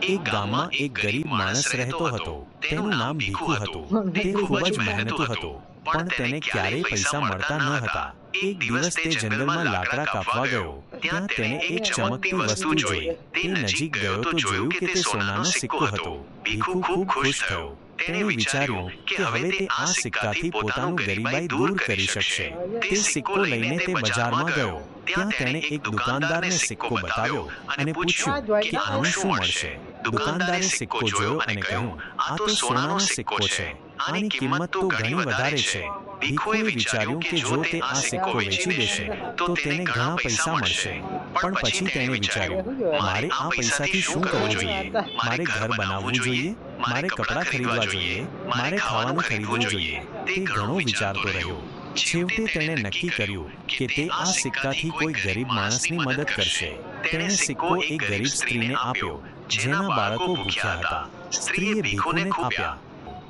એક ગામમાં એક ગરીબ માણસ રહેતો હતો. તેનું નામ ભીખુ હતું. તે ખૂબ જ મહેનતુ હતો, પણ તેને ક્યારેય પૈસા મળતા ન હતા. એક દિવસ તે જંગલમાં લાકડા કાપવા ગયો. ત્યાં તેને એક ચમકતી વસ્તુ જોઈ. તે નજીક ગયો તો જોયું કે તે સોનાનો સિક્કો હતો. ભીખુ ખૂબ ખુશ થયો. તેણે વિચાર્યું કે હવે તે આ સિક્કાથી પોતાનું ગરીબાઈ દૂર કરી શકશે. તે સિક્કો લઈને તે બજારમાં ગયો. ત્યાં તેણે એક દુકાનદારને સિક્કો બતાવ્યો અને પૂછ્યું કે આનું શું મળશે. દુકાનદારે સિક્કો જોયો અને કહ્યું, આ તો સોનાનો સિક્કો છે. આની કિંમત તો ઘણી વધારે છે. ભીખુએ વિચાર્યું કે જો તે આ સિક્કો વેચી દેશે તો તેને ઘણા પૈસા મળશે. પણ પછી તેણે વિચાર્યું, મારે આ પૈસાથી શું કરવું જોઈએ? મારે ઘર બનાવવું જોઈએ, મારે કપડાં ખરીદવા જોઈએ, મારે ખાવાનું ખરીદવું જોઈએ. તે ઘણો વિચારતો રહ્યો. છેવટે તેણે નક્કી કર્યું કે તે આ સિક્કાથી કોઈ ગરીબ માણસની મદદ કરશે. તેણે સિક્કો એક ગરીબ સ્ત્રીને આપ્યો, જેના બાળકો ભૂખ્યા હતા. સ્ત્રીએ ભીખુને આપ્યા.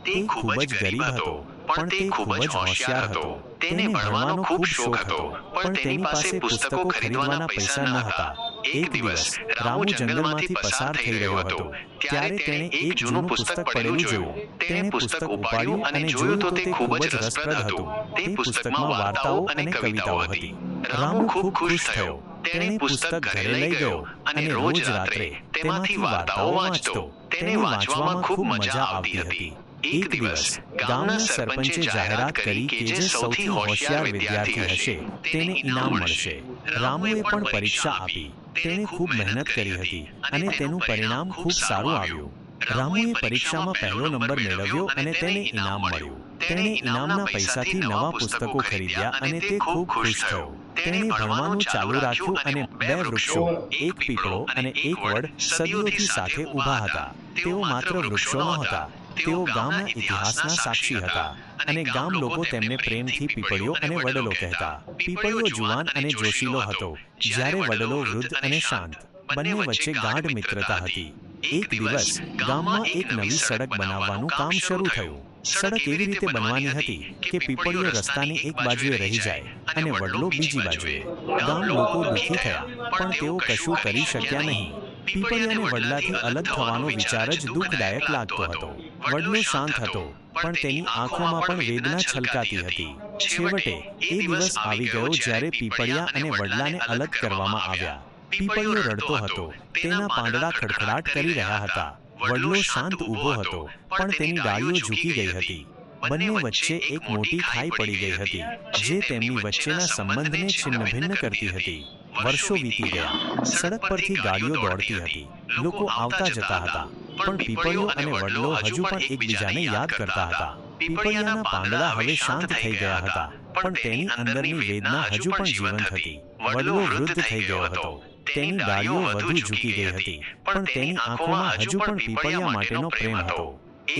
તે ખૂબ જ ગરીબ હતો, પણ તે ખૂબ જ હોશિયાર હતો. તેને ભણવાનો ખૂબ શોખ હતો, પણ તેની પાસે પુસ્તકો ખરીદવાના પૈસા ન હતા. એક દિવસ રામુ જંગલમાંથી પસાર થઈ રહ્યો હતો. ત્યારે તેણે એક જૂનું પુસ્તક પડેલું જોયું. તેણે પુસ્તક ઉપાડ્યું અને જોયું તો તે ખૂબ જ રસપ્રદ હતું. તે પુસ્તકમાં વાર્તાઓ અને કવિતાઓ હતી. રામુ ખૂબ ખુશ થયો. તેણે પુસ્તક ઘરે લઈ ગયો અને રોજ રાત્રે તેમાંથી વાર્તાઓ વાંચતો. તેને વાંચવામાં ખૂબ મજા આવતી હતી. એક દિવસ ગામના સરપંચે જાહેરાત કરી કે જે સૌથી હોશિયાર વિદ્યાર્થી હશે તેને ઇનામ મળશે. રામુએ પણ પરીક્ષા આપી. તેણે ખૂબ મહેનત કરી હતી અને તેનું પરિણામ ખૂબ સારું આવ્યું. રામુએ પરીક્ષામાં પહેલો નંબર મેળવ્યો અને તેને ઇનામ મળ્યું. તેણે ઇનામના પૈસાથી નવા પુસ્તકો ખરીદ્યા અને તે ખૂબ ખુશ થયો. તેણે ભણવાનું ચાલુ રાખ્યું અને 2 વૃક્ષો, એક પીપળો અને એક વડ સદીઓથી સાથે ઊભા હતા. તેઓ માત્ર વૃક્ષો નહોતા, તેઓ ગામના ઇતિહાસના સાક્ષી હતા અને ગામ લોકો તેમને પ્રેમથી પીપળીઓ અને વડલો કહેતા. પીપળીઓ જુવાન અને જોશીલો હતો, જ્યારે વડલો વૃદ્ધ અને શાંત. બંને વચ્ચે ગાઢ મિત્રતા હતી. એક દિવસ ગામમાં એક નવી સડક બનાવવાનું કામ શરૂ થયું. સડક એવી રીતે બનવાની હતી કે પીપળીઓ રસ્તાની એક બાજુએ રહી જાય અને વડલો બીજી બાજુએ. ગામ લોકો દુઃખી થયા, પણ તેઓ કશું કરી શક્યા નહીં. પીપળી અને વડલાથી અલગ થવાનો વિચાર જ દુઃખદાયક લાગતો હતો. વડલો શાંત હતો, પણ તેની આંખોમાં પણ વેદના છલકાતી હતી. છેવટે એ દિવસ આવી ગયો જ્યારે પીપળિયા અને વડલાને અલગ કરવામાં આવ્યા. પીપળિયો રડતો હતો, તેના પાંદડા ખડખડાટ કરી રહ્યા હતા. વડલો શાંત ઊભો હતો, પણ તેની ડાળીઓ ઝૂકી ગઈ હતી. બંને વચ્ચે એક મોટી ખાઈ પડી ગઈ હતી, જે તેમની વચ્ચેના સંબંધને છિન્નભિન્ન કરતી હતી. વર્ષો વીતી ગયા. સડક પરથી ગાડીઓ દોડતી હતી. લોકો આવતા જતા હતા, પણ પીપળિયો અને વડલો હજુ પણ એકબીજાને યાદ કરતા હતા. પીપળિયાના પાંદડા હવે શાંત થઈ ગયા હતા, પણ તેની અંદરની વેદના હજુ પણ જીવંત હતી. વડલો વૃદ્ધ થઈ ગયો હતો. તેની ડાળીઓ વધુ ઝૂકી ગઈ હતી, પણ તેની આંખોમાં હજુ પણ પીપળિયા માટેનો પ્રેમ હતો.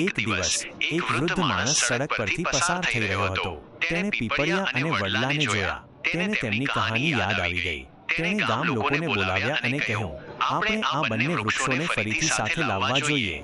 એક દિવસ એક વૃદ્ધ માણસ સડક પરથી પસાર થઈ રહ્યો હતો. તેણે પીપળિયા અને વડલાને જોયા. તેને તેમની કહાની યાદ આવી ગઈ. તેણે ગામ લોકોને બોલાવ્યા અને કહ્યું, આપણે આ બંને વૃક્ષોને ફરીથી સાથે લાવવા જોઈએ.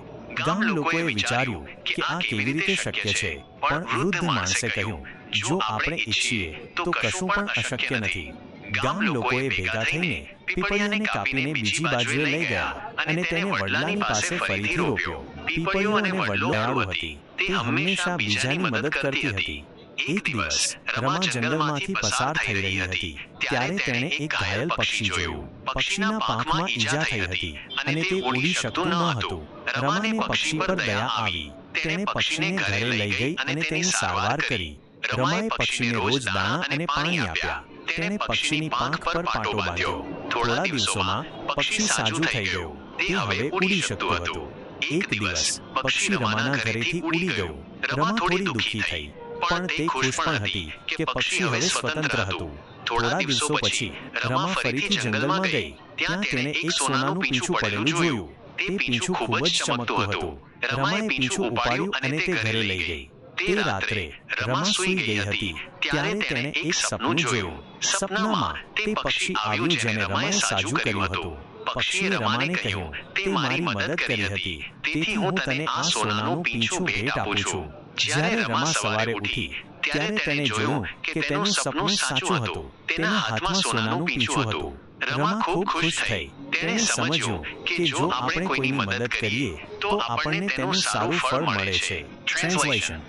ગામ લોકોએ વિચાર્યું કે આ કેવી રીતે શક્ય છે, પણ વૃદ્ધ માણસે કહ્યું, જો આપણે ઈચ્છીએ તો કશું પણ અશક્ય નથી. ગામ લોકોએ ભેગા થઈને પીપળિયાને કાપીને બીજી બાજુએ લઈ ગયા અને તેને વડલાની પાસે ફરીથી રોપ્યો. પીપળિયો અને વડલો દયાળુ હતી. તે હંમેશા બીજાની મદદ કરતી હતી. એક દિવસ રમા જંગલમાંથી પસાર થઈ રહી હતી. ત્યારે તેણે એક ઘાયલ પક્ષી જોયું. પક્ષીના પાંખમાં ઈજા થઈ હતી અને તે ઉડી શકતું ન હતું. રમાને પક્ષી પર દયા આવી. તેણે પક્ષીને ઘરે લઈ ગઈ અને તેની સારવાર કરી. રમાએ પક્ષીને રોજ દાણા અને પાણી આપ્યા. તેણે પક્ષીની પાંખ પર પાટો બાંધ્યો. થોડા દિવસોમાં પક્ષી સાજું થઈ ગયું. તે હવે ઉડી શકતું હતું. એક દિવસ પક્ષી રમાના ઘરેથી ઉડી ગયું. રમા થોડી દુઃખી થઈ, પણ તે ખુશ પણ હતી કે પક્ષી હવે સ્વતંત્ર હતું. થોડા દિવસો પછી રમા ફરીથી જંગલમાં ગઈ. ત્યાં તેણે એક સોનાનું પીંછું પડેલું જોયું. તે પીંછું ખૂબ જ ચમકતું હતું. રમાએ પીંછું ઉપાડ્યું અને તે ઘરે લઈ ગઈ. તે રાત્રે રમા સૂઈ ગઈ હતી ત્યારે તેણે એક સપનું જોયું. સપનામાં તે પક્ષી આવ્યું જેને રમાએ સાજું કર્યું હતું. પક્ષીએ રમાને કહ્યું, તે મારી મદદ કરી હતી, તેથી હું તને આ સોનાનું પીંછું ભેટ આપું છું. જ્યારે રમા સવારે ઉઠી ત્યારે તેણે જોયું કે તેનું સપનું સાચું હતું. તેના હાથમાં સોનાનું પીંછું હતું. રમા ખૂબ ખુશ થઈ. તેણે સમજ્યું કે જો આપણે કોઈની મદદ કરીએ તો આપણને તેનું સારું ફળ મળે છે. ટ્રાન્સલેશન: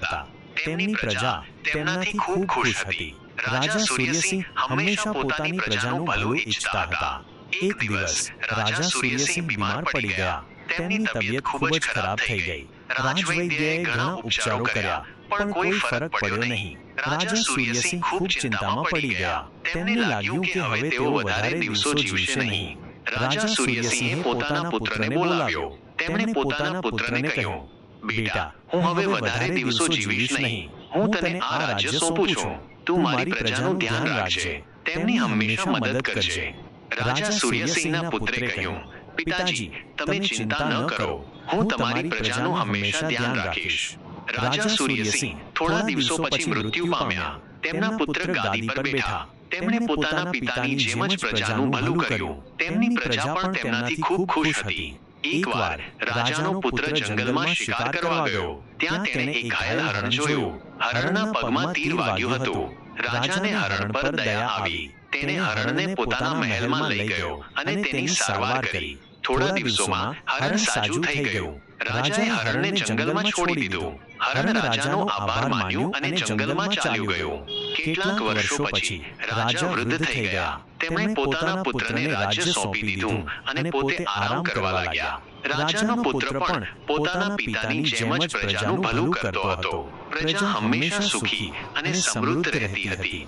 તેમની પ્રજા તેમનાથી ખૂબ ખુશ હતી. રાજા સૂર્યસિંહ હંમેશા પોતાની પ્રજાનું ભલું ઈચ્છતા હતા. એક દિવસ રાજા સૂર્યસિંહ બીમાર પડી ગયા. તેમની તબિયત ખૂબ જ ખરાબ થઈ ગઈ. રાજવૈદ્યએ ઘણા ઉપચારો કર્યા પણ કોઈ ફરક પડ્યો નહીં. રાજા સૂર્યસિંહ ખૂબ ચિંતામાં પડી ગયા. તેમને લાગ્યું કે હવે તેઓ વધારે દિવસો જીવશે નહીં. રાજા સૂર્યસિંહે પોતાના પુત્રને બોલાવ્યો. તેમણે પોતાના પુત્રને કહ્યું, બેટા, હું હવે વધારે દિવસો જીવીશ નહીં. હું તને આ રાજ્ય સોંપું છું. તું મારી પ્રજાનું ધ્યાન રાખજે, તેમની હંમેશા મદદ કરજે. રાજા સૂર્યસિંહના પુત્રે કહ્યું, પિતાજી, તમે ચિંતા ન કરો. હું તમારી પ્રજાનું હંમેશા ધ્યાન રાખીશ. રાજા સૂર્યસિંહ થોડા દિવસો પછી મૃત્યુ પામ્યા. તેમના પુત્ર ગાદી પર બેઠા. તેમણે પોતાના પિતાની જેમ જ પ્રજાનું ભલું કર્યું. તેમની પ્રજા પણ તેમનાથી ખૂબ ખુશ હતી. એકવાર રાજાનો પુત્ર જંગલમાં શિકાર કરવા ગયો. ત્યાં તેણે એક ઘાયલ હરણ જોયું. હરણના પગમાં તીર વાગ્યું હતું. રાજાને હરણ પર દયા આવી. તેણે હરણને પોતાના મહેલમાં લઈ ગયો અને તેની સારવાર કરી. થોડા દિવસોમાં હરણ સાજું થઈ ગયું. રાજાએ હરણને જંગલમાં છોડી દીધું. હરણ રાજાનો આભાર માન્યું અને જંગલમાં ચાલ્યું ગયું. કેટલાક વર્ષો પછી રાજા વૃદ્ધ થઈ ગયા. તેમણે પોતાના પુત્રને રાજ્ય સોંપી દીધું અને પોતે આરામ કરવા લાગ્યા. રાજાનો પુત્ર પણ પોતાના પિતાની જેમ જ પ્રજાનું ભલું કરતો હતો. પ્રજા હંમેશા સુખી અને સમૃદ્ધ રહેતી હતી.